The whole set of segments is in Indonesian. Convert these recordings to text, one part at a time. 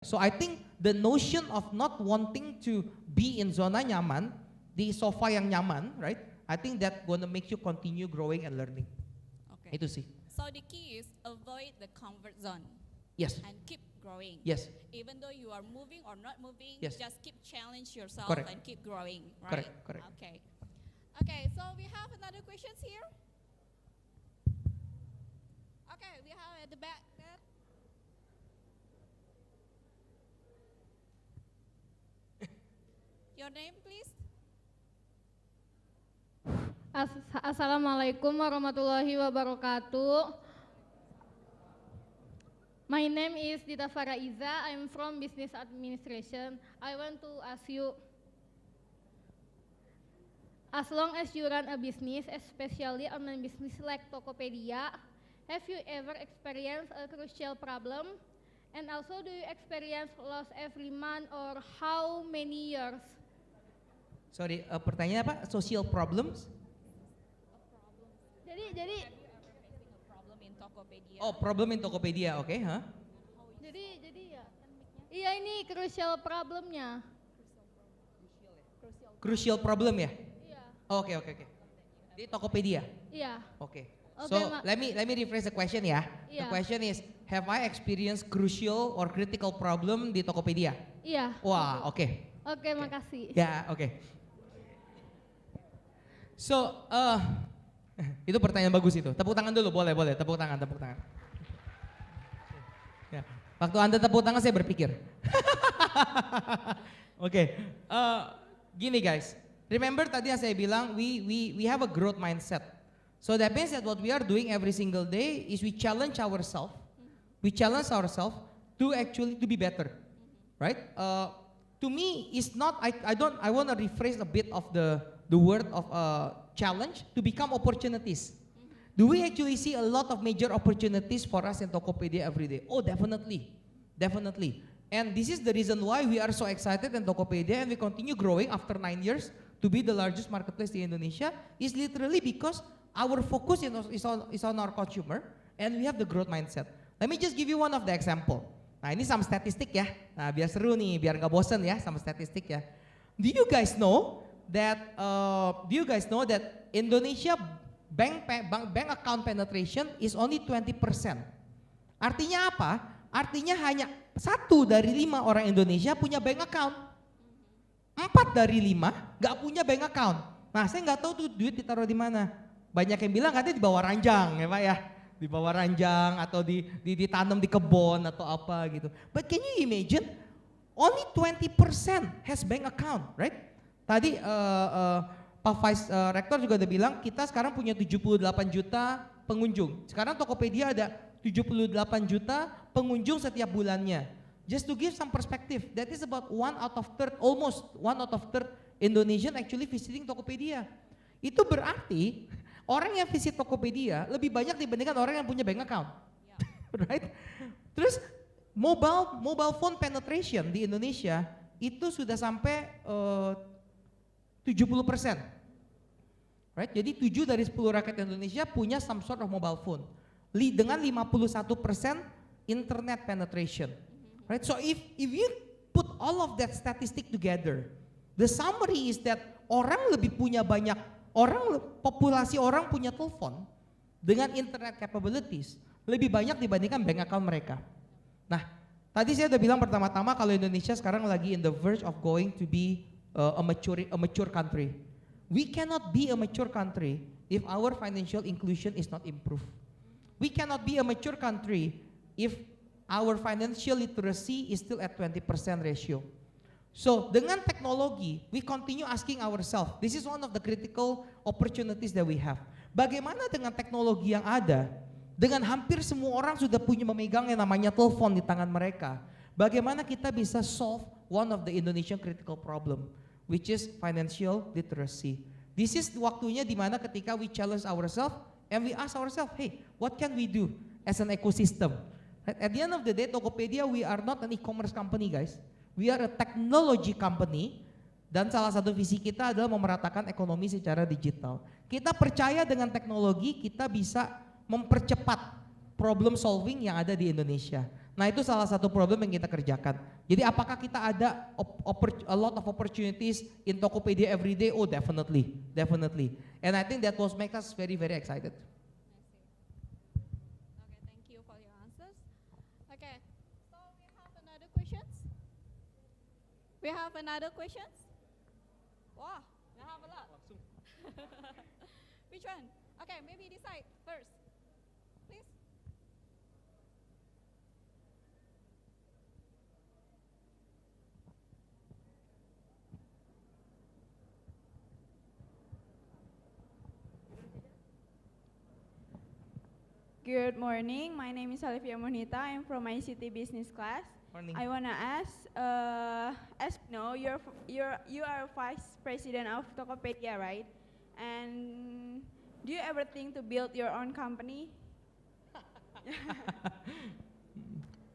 So I think the notion of not wanting to be in zona nyaman, di sofa yang nyaman, right? I think that gonna make you continue growing and learning. Okay. Itu sih. So the key is avoid the comfort zone. Yes. And keep growing. Yes. Even though you are moving or not moving, Yes. just keep challenge yourself Correct. and keep growing, right? Correct. Okay. Okay, so we have another questions here. Okay, we have at the back there. Your name, please? Assalamualaikum warahmatullahi wabarakatuh. My name is Dita Faraiza. I'm from Business Administration. I want to ask you, as long as you run a business, especially online business like Tokopedia, have you ever experienced a crucial problem? And also, do you experience loss every month or how many years? Sorry, pertanyaannya apa? Social problems? Jadi Problem in Tokopedia. Oh, problem in Tokopedia, oke, huh? Jadi ya, iya ini crucial problemnya. Crucial problem ya? Iya. Oke. Di Tokopedia. Iya. Okay. Okay, So Ma. let me rephrase the question ya. The Yeah. question is, have I experienced crucial or critical problem di Tokopedia? Iya. Wah, oke. Oke, makasih. Ya, oke. So, itu pertanyaan bagus itu. Tepuk tangan dulu, boleh. Tepuk tangan. Ya. Waktu Anda tepuk tangan saya berpikir. Oke, gini guys. Remember tadi yang saya bilang, we have a growth mindset. So that means that what we are doing every single day is we challenge ourselves. We challenge ourselves to actually to be better, right? To me, it's not. I want to rephrase a bit of the word of challenge to become opportunities. Do we actually see a lot of major opportunities for us in Tokopedia every day? Oh, definitely. And this is the reason why we are so excited in Tokopedia and we continue growing after 9 years to be the largest marketplace in Indonesia. Is literally because our focus is on our consumer and we have the growth mindset. Let me just give you one of the example. Nah ini sama statistik ya. Nah biar seru nih, biar nggak bosen ya sama statistik ya. Do you guys know that Indonesia bank account penetration is only 20%. Artinya apa? Artinya hanya 1 dari 5 orang Indonesia punya bank account. 4 dari 5 nggak punya bank account. Nah saya nggak tahu tuh duit ditaruh di mana. Banyak yang bilang katanya di bawah ranjang ya Pak ya. Di bawah ranjang atau ditanam di kebun atau apa gitu. But can you imagine? Only 20% has bank account, right? Tadi Pak Vice Rector juga udah bilang kita sekarang punya 78 juta pengunjung. Sekarang Tokopedia ada 78 juta pengunjung setiap bulannya. Just to give some perspective, that is about almost 1 out of third Indonesian actually visiting Tokopedia. Itu berarti orang yang visit Tokopedia lebih banyak dibandingkan orang yang punya bank account. Yeah. Right? Terus mobile phone penetration di Indonesia itu sudah sampai 70%. Right? Jadi 7 dari 10 rakyat Indonesia punya some sort of mobile phone. Dengan 51% internet penetration. Right? So if you put all of that statistic together, the summary is that populasi orang punya telepon dengan internet capabilities lebih banyak dibandingkan bank account mereka. Nah, tadi saya udah bilang pertama-tama kalau Indonesia sekarang lagi in the verge of going to be a mature country. We cannot be a mature country if our financial inclusion is not improved. We cannot be a mature country if our financial literacy is still at 20% ratio. So dengan teknologi, we continue asking ourselves, this is one of the critical opportunities that we have. Bagaimana dengan teknologi yang ada, dengan hampir semua orang sudah punya memegang yang namanya telepon di tangan mereka, bagaimana kita bisa solve one of the Indonesian critical problem, which is financial literacy. This is waktunya dimana ketika we challenge ourselves and we ask ourselves, hey, what can we do as an ecosystem? At the end of the day, Tokopedia, we are not an e-commerce company, guys. We are a technology company dan salah satu visi kita adalah memeratakan ekonomi secara digital. Kita percaya dengan teknologi kita bisa mempercepat problem solving yang ada di Indonesia. Nah itu salah satu problem yang kita kerjakan. Jadi apakah kita ada a lot of opportunities in Tokopedia every day? Oh definitely, definitely. And I think that was make us very very excited. Okay, thank you for your answers. Okay, so we have another questions. We have another questions. Wow, we have a lot. Which one? Okay, maybe decide first. Please. Good morning. My name is Olivia Monita. I'm from ICT Business Class. Morning. I wanna ask, as you know, you are vice president of Tokopedia, right? And do you ever think to build your own company?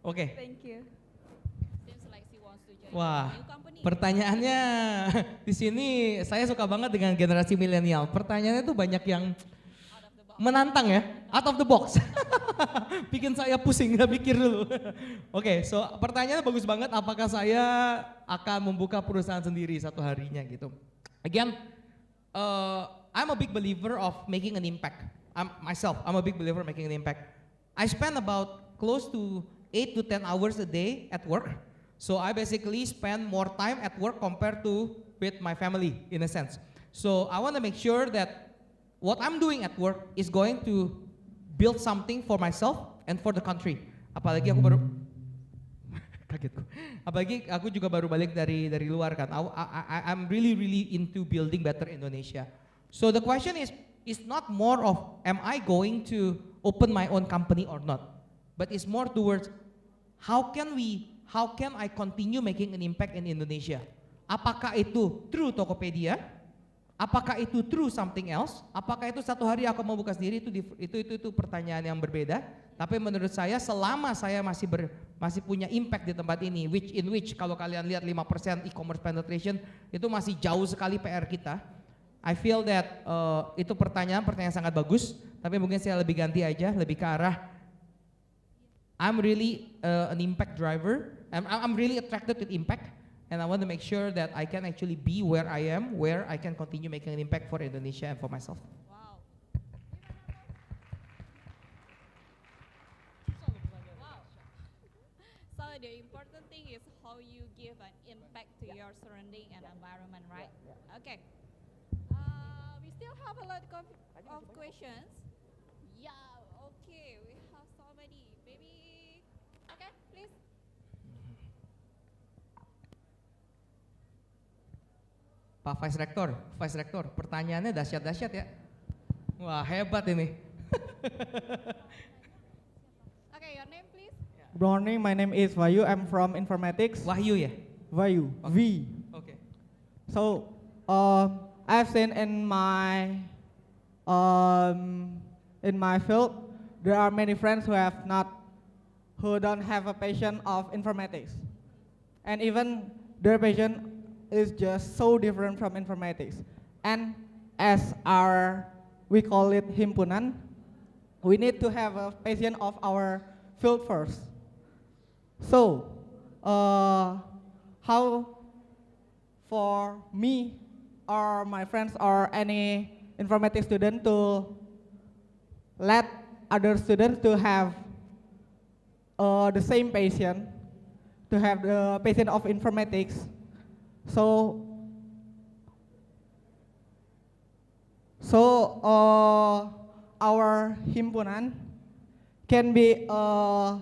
Oke. Thank you. Seems like she wants to join Wah, a new company. pertanyaannya di sini saya suka banget dengan generasi milenial. Pertanyaannya tuh banyak yang Out of the box. menantang ya, out of the box. Bikin saya pusing, nggak pikir dulu. Oke, so pertanyaannya bagus banget. Apakah saya akan membuka perusahaan sendiri satu harinya gitu? Again, I'm a big believer of making an impact. I'm a big believer of making an impact. I spend about close to 8 to 10 hours a day at work. So I basically spend more time at work compared to with my family in a sense. So I want to make sure that what I'm doing at work is going to build something for myself and for the country. Apalagi aku baru kaget. Apalagi aku juga baru balik dari luar kan. I'm really into building better Indonesia. So the question is not more of am I going to open my own company or not, but it's more towards how can I continue making an impact in Indonesia? Apakah itu through Tokopedia? Apakah itu through something else? Apakah itu satu hari aku mau buka sendiri? Itu pertanyaan yang berbeda. Tapi menurut saya selama saya masih punya impact di tempat ini, which kalau kalian lihat 5% e-commerce penetration itu masih jauh sekali PR kita. I feel that itu pertanyaan sangat bagus. Tapi mungkin saya lebih ganti aja, lebih ke arah I'm really an impact driver. I'm really attracted with impact. And I want to make sure that I can actually be where I am, where I can continue making an impact for Indonesia and for myself. Wow. Wow. So the important thing is how you give an impact to your surrounding and environment, right? Okay. We still have a lot of questions. Yeah. Okay. We have so many. Maybe. Okay. Please. Pak Vice Rector, pertanyaannya dahsyat-dahsyat ya. Wah hebat ini. Okay. Your name, please. Good morning, my name is Vayu. I'm from informatics. Wahyu ya? Vayu, V. Oke. So, I've seen in my field, there are many friends who don't have a passion of informatics, and even their passion is just so different from informatics. And as we call it himpunan, we need to have a passion of our field first. So, how for me or my friends or any informatics student to let other students to have the same passion, to have the passion of informatics. So our himpunan can be a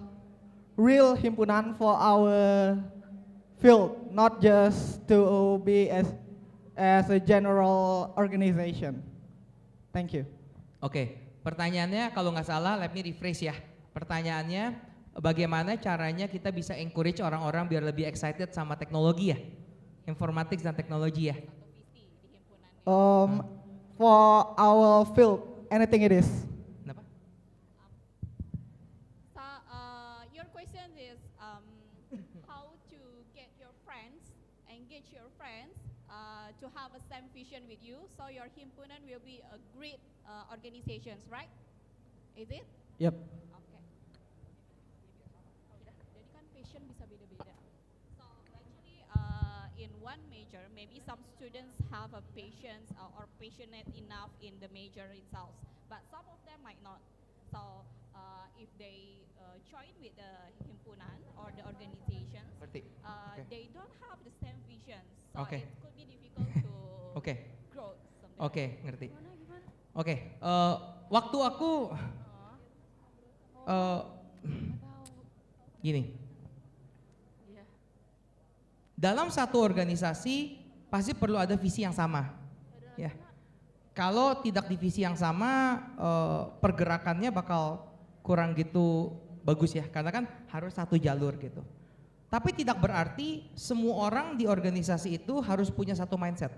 real himpunan for our field, not just to be as a general organization. Thank you. Oke, pertanyaannya kalau nggak salah, let me rephrase ya. Pertanyaannya, bagaimana caranya kita bisa encourage orang-orang biar lebih excited sama teknologi ya? Informatics dan teknologi ya? Satu visi di himpunan ini. For our field, anything it is. Kenapa? So, your question is how to get your friends, engage your friends to have a same vision with you. So your himpunan will be a great organizations, right? Is it? Yep. Okay. major. Maybe some students have a patience or passionate enough in the major itself, but some of them might not. So if they join with the himpunan or the organizations, Ngerti. Okay. they don't have the same vision. So Okay. it could be difficult to Oke, grow something. oke, ngerti. Oke, waktu aku gini. Dalam satu organisasi pasti perlu ada visi yang sama, ya. Kalau tidak di visi yang sama, pergerakannya bakal kurang gitu bagus ya, karena kan harus satu jalur gitu. Tapi tidak berarti semua orang di organisasi itu harus punya satu mindset,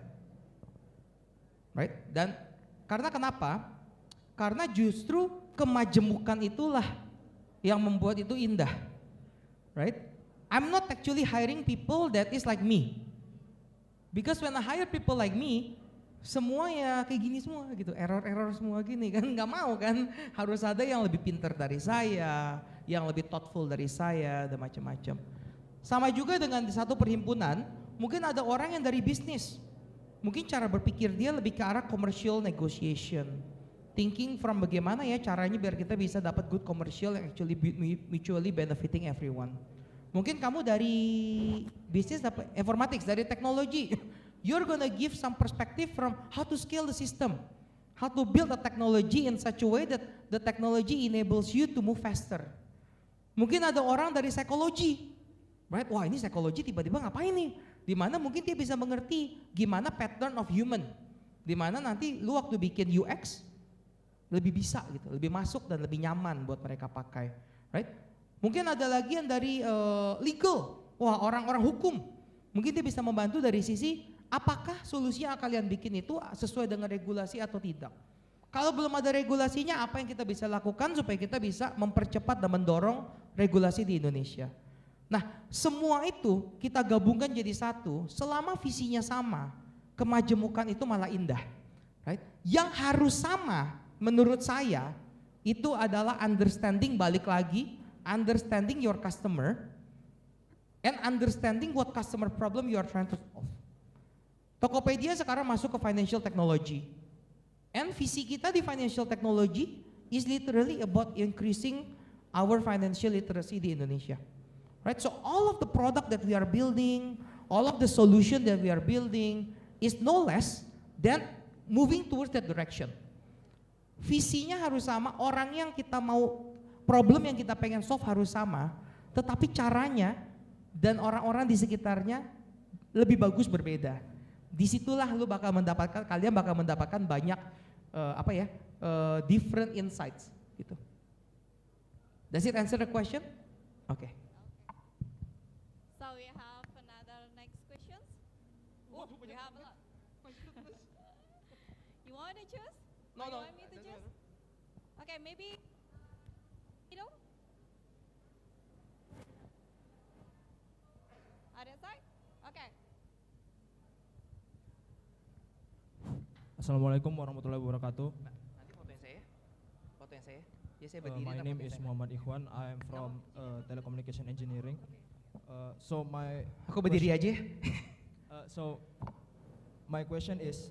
right? Dan karena kenapa? Karena justru kemajemukan itulah yang membuat itu indah, right? I'm not actually hiring people that is like me. Because when I hire people like me, semua ya kayak gini semua gitu, error-error semua gini kan, nggak mau kan, harus ada yang lebih pintar dari saya, yang lebih thoughtful dari saya, dan macam-macam. Sama juga dengan di satu perhimpunan, mungkin ada orang yang dari bisnis, mungkin cara berpikir dia lebih ke arah commercial negotiation, thinking from bagaimana ya caranya biar kita bisa dapat good commercial yang actually mutually benefiting everyone. Mungkin kamu dari bisnis dapat informatics, dari teknologi. You're gonna give some perspective from how to scale the system, how to build a technology in such a way that the technology enables you to move faster. Mungkin ada orang dari psikologi, right? Wah ini psikologi tiba-tiba ngapain nih? Dimana mungkin dia bisa mengerti gimana pattern of human. Dimana nanti lu waktu bikin UX lebih bisa gitu, lebih masuk dan lebih nyaman buat mereka pakai, right? Mungkin ada lagi yang dari legal, wah orang-orang hukum. Mungkin dia bisa membantu dari sisi apakah solusi yang kalian bikin itu sesuai dengan regulasi atau tidak. Kalau belum ada regulasinya, apa yang kita bisa lakukan supaya kita bisa mempercepat dan mendorong regulasi di Indonesia. Nah semua itu kita gabungkan jadi satu, selama visinya sama, kemajemukan itu malah indah. Right? Yang harus sama menurut saya itu adalah understanding, balik lagi, understanding your customer and understanding what customer problem you are trying to solve. Tokopedia sekarang masuk ke financial technology. And visi kita di financial technology is literally about increasing our financial literacy di Indonesia. Right? So all of the product that we are building, all of the solution that we are building is no less than moving towards that direction. Visinya harus sama, orang yang kita mau, problem yang kita pengen solve harus sama, tetapi caranya dan orang-orang di sekitarnya lebih bagus berbeda. Disitulah lu bakal mendapatkan, kalian bakal mendapatkan banyak different insights gitu. Does it answer the question? Oke. So we have another next questions. Oh, we have a lot. You want to choose? No, Or no. You want me to choose? Okay, maybe. Middle? Other side? Okay. Assalamualaikum warahmatullahi wabarakatuh. Nanti fotoin saya. Fotoin saya. Ya saya My name is Muhammad Ikhwan. I am from telecommunication engineering. Aku berdiri aja. So my question is,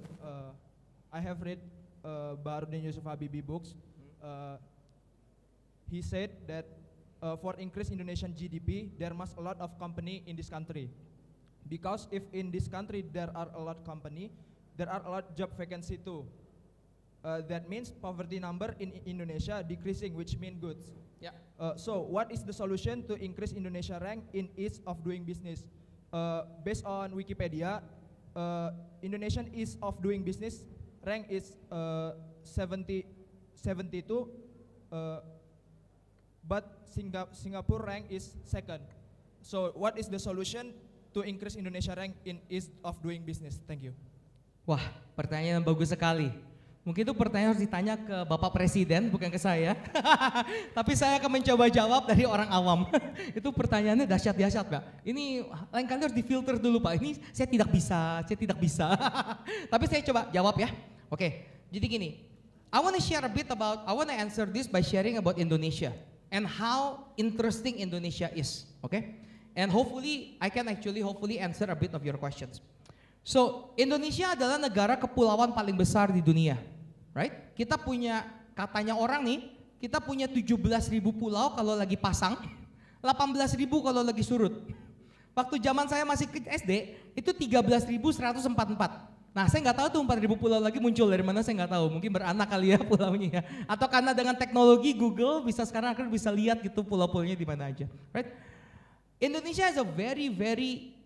I have read Baharudin Yusuf Habibie books. He said that for increase Indonesian GDP, there must a lot of company in this country. Because if in this country there are a lot company, there are a lot job vacancy too. That means poverty number in Indonesia decreasing, which mean goods. Ya. So what is the solution to increase Indonesia rank in ease of doing business? Based on Wikipedia, Indonesian ease of doing business rank is 72, but Singapore rank is second. So what is the solution to increase Indonesia rank in ease of doing business? Thank you. Wah, pertanyaan yang bagus sekali. Mungkin itu pertanyaan harus ditanya ke Bapak Presiden, bukan ke saya. Tapi saya akan mencoba jawab dari orang awam. Itu pertanyaannya dahsyat-dahsyat, Pak. Ini lain kali harus difilter dulu, Pak. Ini saya tidak bisa. Tapi saya coba jawab ya. Oke, jadi gini. I want to answer this by sharing about Indonesia and how interesting Indonesia is. Okay? And hopefully I can hopefully answer a bit of your questions. So, Indonesia adalah negara kepulauan paling besar di dunia, right? Kita punya, katanya orang nih, kita punya 17.000 pulau kalau lagi pasang, 18.000 kalau lagi surut. Waktu zaman saya masih ke SD, itu 13.144. Nah, saya nggak tahu tuh 4.000 pulau lagi muncul dari mana, saya nggak tahu. Mungkin beranak kali ya pulaunya ya. Atau karena dengan teknologi Google bisa sekarang akan bisa lihat gitu pulau-pulaunya di mana aja, right? Indonesia has a very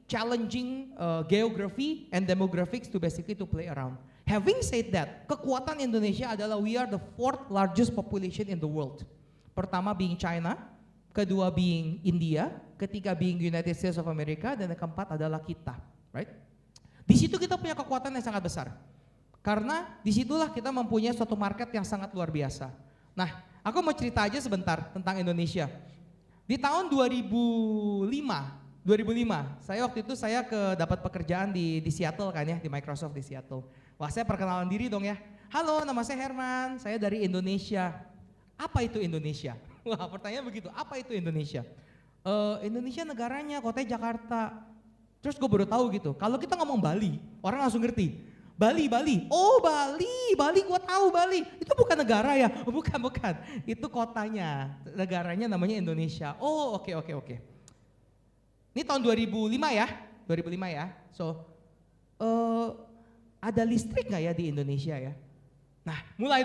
challenging geography and demographics to basically to play around. Having said that, kekuatan Indonesia adalah we are the 4th largest population in the world. Pertama being China, kedua being India, ketiga being United States of America, dan yang keempat adalah kita, right? Di situ kita punya kekuatan yang sangat besar. Karena disitulah kita mempunyai suatu market yang sangat luar biasa. Nah, aku mau cerita aja sebentar tentang Indonesia. Di tahun 2005, saya waktu itu dapat pekerjaan di Seattle kan ya, di Microsoft di Seattle. Wah, saya perkenalan diri dong ya. Halo, nama saya Herman, saya dari Indonesia. Apa itu Indonesia? Wah, pertanyaan begitu, apa itu Indonesia? Indonesia negaranya, kotanya Jakarta. Terus gue baru tahu gitu, kalau kita ngomong Bali, orang langsung ngerti. Bali. Oh, Bali gue tahu Bali. Itu bukan negara ya? Bukan. Itu kotanya. Negaranya namanya Indonesia. Oh, oke. Ini tahun 2005 ya. So, ada listrik nggak ya di Indonesia ya? Nah, mulai.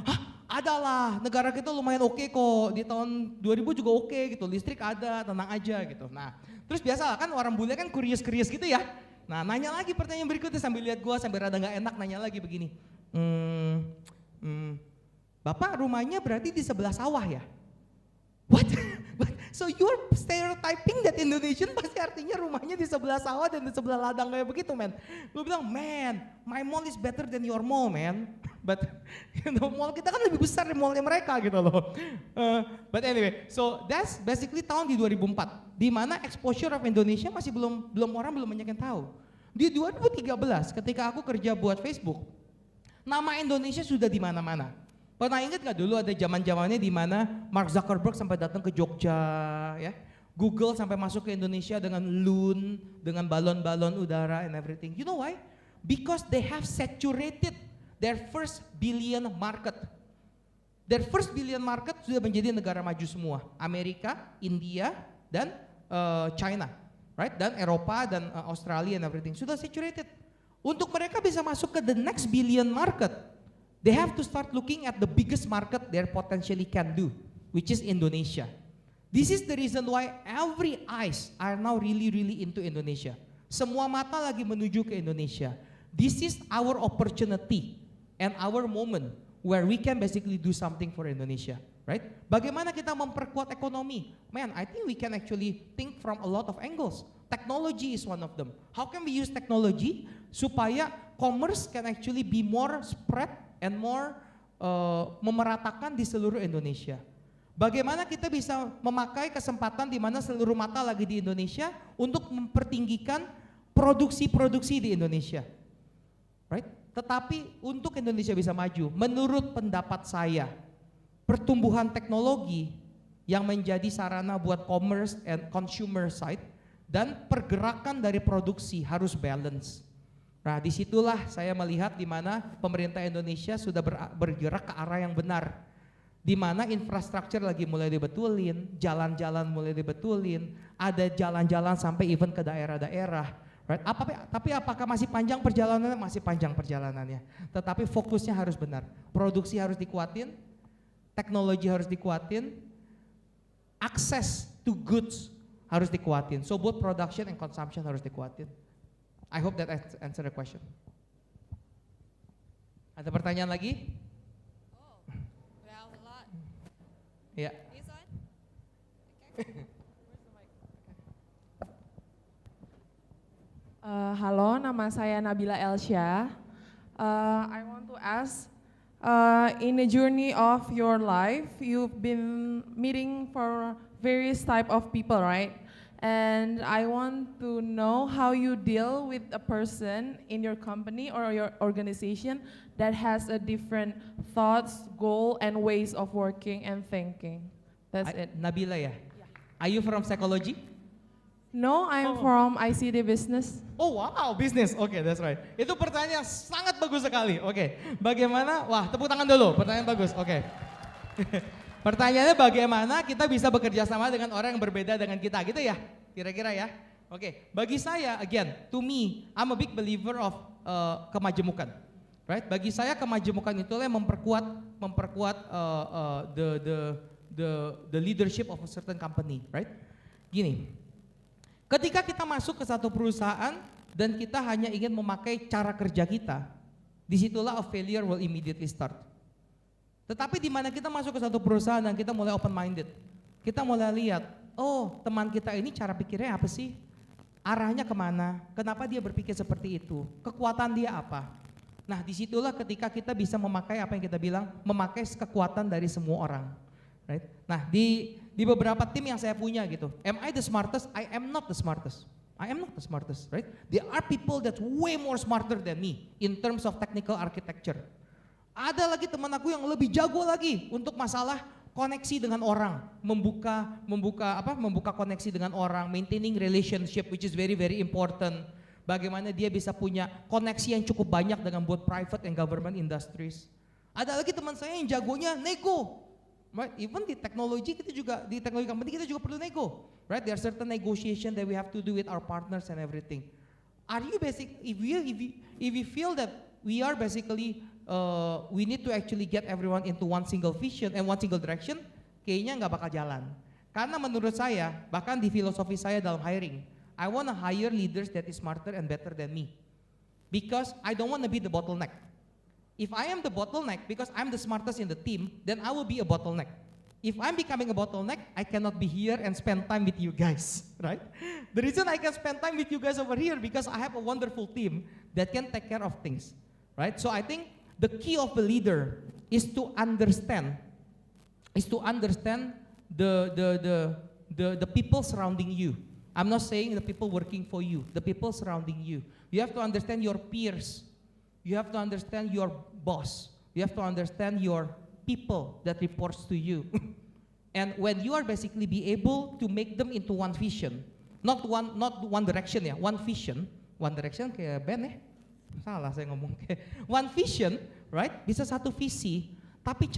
Hah, adalah. Negara kita lumayan oke kok. Di tahun 2000 juga oke gitu. Listrik ada, tenang aja gitu. Nah, terus biasa kan orang bule kan kurius gitu ya. Nah, nanya lagi pertanyaan berikutnya sambil lihat gua sambil rada nggak enak nanya lagi begini. Bapak rumahnya berarti di sebelah sawah ya? What? So you're stereotyping that Indonesian pasti artinya rumahnya di sebelah sawah dan di sebelah ladang kayak begitu, man. Gue bilang, man, my mall is better than your mall, man. But mall kita kan lebih besar dari mallnya mereka gitu loh. But anyway, so that's basically tahun di 2004, di mana exposure of Indonesia masih belum banyak yang tahu. Di 2013, ketika aku kerja buat Facebook, nama Indonesia sudah di mana-mana. Pernah ingat nggak dulu ada zaman-zamannya di mana Mark Zuckerberg sampai datang ke Jogja, ya? Google sampai masuk ke Indonesia dengan Loon, dengan balon-balon udara and everything. You know why? Because they have saturated their first billion market. Their first billion market sudah menjadi negara maju semua. Amerika, India, dan China, right? Dan Eropa dan Australia and everything sudah saturated. Untuk mereka bisa masuk ke the next billion market, they have to start looking at the biggest market they potentially can do, which is Indonesia. This is the reason why every eyes are now really into Indonesia. Semua mata lagi menuju ke Indonesia. This is our opportunity and our moment where we can basically do something for Indonesia, right? Bagaimana kita memperkuat ekonomi? Man, I think we can actually think from a lot of angles. Technology is one of them. How can we use technology supaya commerce can actually be more spread and more memeratakan di seluruh Indonesia? Bagaimana kita bisa memakai kesempatan di mana seluruh mata lagi di Indonesia untuk mempertinggikan produksi di Indonesia, right? Tetapi untuk Indonesia bisa maju, menurut pendapat saya, pertumbuhan teknologi yang menjadi sarana buat commerce and consumer side dan pergerakan dari produksi harus balance. Nah, disitulah saya melihat di mana pemerintah Indonesia sudah bergerak ke arah yang benar, di mana infrastruktur lagi mulai dibetulin, jalan-jalan mulai dibetulin, ada jalan-jalan sampai even ke daerah-daerah, right? Tapi apakah masih panjang perjalanannya? Masih panjang perjalanannya. Tetapi fokusnya harus benar. Produksi harus dikuatin, teknologi harus dikuatin, akses to goods harus dikuatin. So both production and consumption harus dikuatin. I hope that answer the question. Ada pertanyaan lagi? Oh, we have a lot. Ya. This one? Okay. Halo, nama saya Nabila Elsya. I want to ask, in the journey of your life, you've been meeting for various type of people, right? And I want to know how you deal with a person in your company or your organization that has a different thoughts, goal, and ways of working and thinking. That's it. Nabila ya? Are you from psychology? No, I'm from ICT business. Oh wow, bisnis. Oke, that's right. Itu pertanyaan yang sangat bagus sekali. Oke, bagaimana? Wah, tepuk tangan dulu. Pertanyaan bagus. Oke. Pertanyaannya bagaimana kita bisa bekerja sama dengan orang yang berbeda dengan kita, gitu ya? Kira-kira ya. Oke, bagi saya, again, to me, I'm a big believer of kemajemukan, right? Bagi saya kemajemukan itulah yang memperkuat the leadership of a certain company, right? Gini. Ketika kita masuk ke satu perusahaan dan kita hanya ingin memakai cara kerja kita, disitulah a failure will immediately start. Tetapi di mana kita masuk ke satu perusahaan dan kita mulai open minded, kita mulai lihat, oh teman kita ini cara pikirnya apa sih? Arahnya kemana? Kenapa dia berpikir seperti itu? Kekuatan dia apa? Nah disitulah ketika kita bisa memakai apa yang kita bilang, memakai kekuatan dari semua orang. Right? Nah di beberapa tim yang saya punya gitu, am I the smartest? I am not the smartest. I am not the smartest, right? There are people that's way more smarter than me in terms of technical architecture. Ada lagi teman aku yang lebih jago lagi untuk masalah koneksi dengan orang, membuka koneksi dengan orang, maintaining relationship which is very very important. Bagaimana dia bisa punya koneksi yang cukup banyak dengan both private and government industries. Ada lagi teman saya yang jagonya nego. Right? Even di teknologi company kita juga perlu nego, right? There are certain negotiation that we have to do with our partners and everything. Are you if we feel that we are basically we need to actually get everyone into one single vision and one single direction, kayaknya nggak bakal jalan. Karena menurut saya, bahkan di filosofi saya dalam hiring, I want to hire leaders that is smarter and better than me, because I don't want to be the bottleneck. If I am the bottleneck because I'm the smartest in the team, then I will be a bottleneck. If I'm becoming a bottleneck, I cannot be here and spend time with you guys, right? The reason I can spend time with you guys over here because I have a wonderful team that can take care of things, right? So I think the key of the leader is to understand the people surrounding you. I'm not saying the people working for you, the people surrounding you. You have to understand your peers. You have to understand your boss. You have to understand your people that reports to you. And when you are basically be able to make them into one vision, not one direction ya, one vision. One direction kayak band ya. Salah saya ngomong. One vision, right? Bisa satu visi, tapi